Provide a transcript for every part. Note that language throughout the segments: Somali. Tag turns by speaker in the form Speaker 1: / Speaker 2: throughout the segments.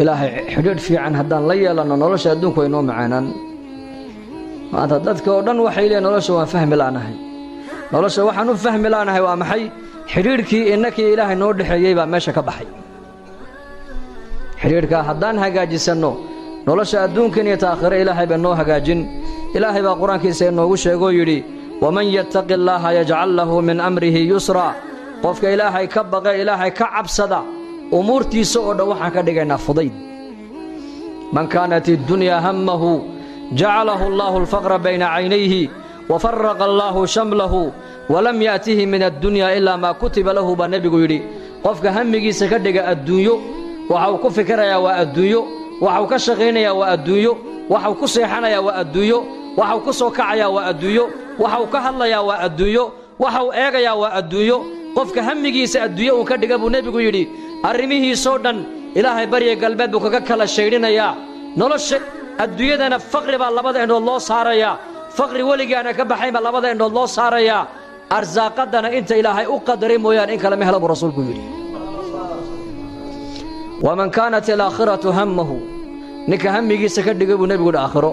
Speaker 1: إلهي حدود في عن هدان ليا لأنه نولش أدونك وينو معانا ما تددك ودن وحيلي نولش وفهم لانهي نولش وحنو فهم لانهي وامحي حدودك إنك إلهي نور حيي با ماشا كبحي حدودك هدان هجاجي سنو نولش أدونك يتأخر إلهي بنو هجاجين إلهي بقرآن كيسي نوغو شيغو يري ومن يتق الله يجعل له من أمره يسرا قفك إلهي كبغى إلهي كعب صدا أمورتي سؤال وحا كدغنا فضيد من كانت الدنيا همه جعله الله الفقر بين عينيه وفرق الله شمله ولم يأته من الدنيا إلا ما كتب له بنبي يري قفك همجي سكدغ الدنيا وحو كفكريا وادويو وحو كشقينيا وادويو وحو كسيحنيا وادويو وحو كسوكعيا وادويو وحو كهليا وادويو وحو ايغيا وادويو قفك همجيسا adduuyo uu ka dhiga buu nabigu yiri arrimihiisoo dhan ilaahay bariye galbeed buu kaga kala sheeynaya nolosha adduunyadana faqri baa labada indhood loo saaraya faqri waligaana ka baxayba labada indhood loo saaraya arsaaqadana inta ilaahay u qadaray mooyaan in kala ma helo rasuulku yiri waman kanat al-akhiratu hammuhu ninka hamigiisa ka dhiga buu nabigu aakhiro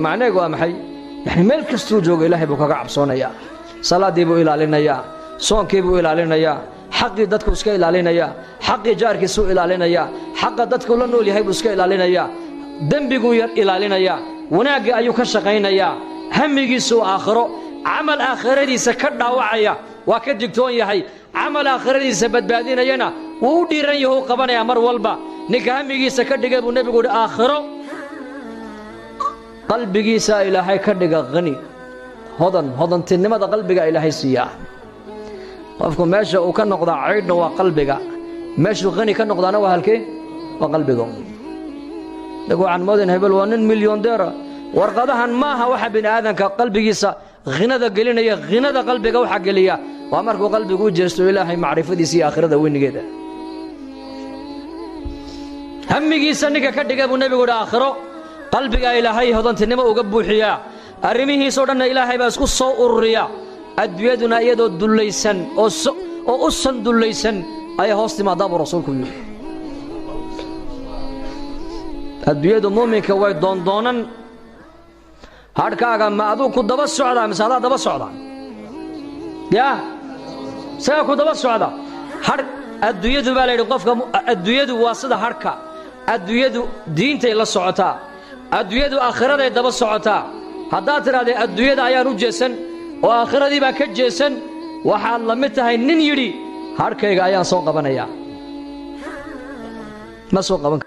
Speaker 1: macnaheedu waa maxay yani meel kastuu joogo ilaahay buu kaga cabsoonaya salaadii buu ilaalinaya soonkii buu ilaalinaya xaqii dadku iska ilaalinaya xaqii jaarkiisu ilaalinaya xaqa dadku la nool yahay buu iska ilaalinaya dambigu yar ilaalinaya wanaagga ayuu ka shaqeynaya hamigiisu aakhiro amal aakhiradiisa ka dhaawacaya waa ka digtoon yahay amal aakhiradiisa badbaadinayana wuu dhiiran yahay qabanaya mar walba ninka hamigiisa ka dhigay buu nabigu aakhiro qalbigiisa ilaahay ka dhiga qani hodantinimada qalbiga ilaahay siiya qofku meesha uu ka noqdo ciidna waa qalbiga meesha qani ka noqdana waa halkee waa qalbiga dagu aan moodin hebel waa nin milyaneer warqadahan maaha waxa bin aadanka qalbigiisa qinada gelinaya qinada qalbiga waxa geliya waa markuu qalbigu u jeesto ilaahay macrifadiisa iyo aakhirada weynigeeda hamigiisa ninka ka dhigay buu nabigu aakhiro qalbiga ilaahay hodantinimo uga buuxiya arrimihiisoo dhan ilaahay baa isku soo ururiya adduunyaduna iyadoo dulaysan oo u san dulaysan ay hoos timaadaba rasuulku yiri adduunyadu muuminka way doondoonan harkaaga ma aduu ku daba socda misaada daba socda ya saa ku daba socda har adduunyadu baa leeyahay qofka adduunyadu waa sida harka adduunyadu diintay la socotaa adduunyadu aakhiraday daba socotaa haddaad tiraahdo adduunyada ayaan u jeesan oo aakhiradii baa ka jeesan waxaad la mid tahay nin yidhi harkayga ayaan soo qabanaya ma soo qaban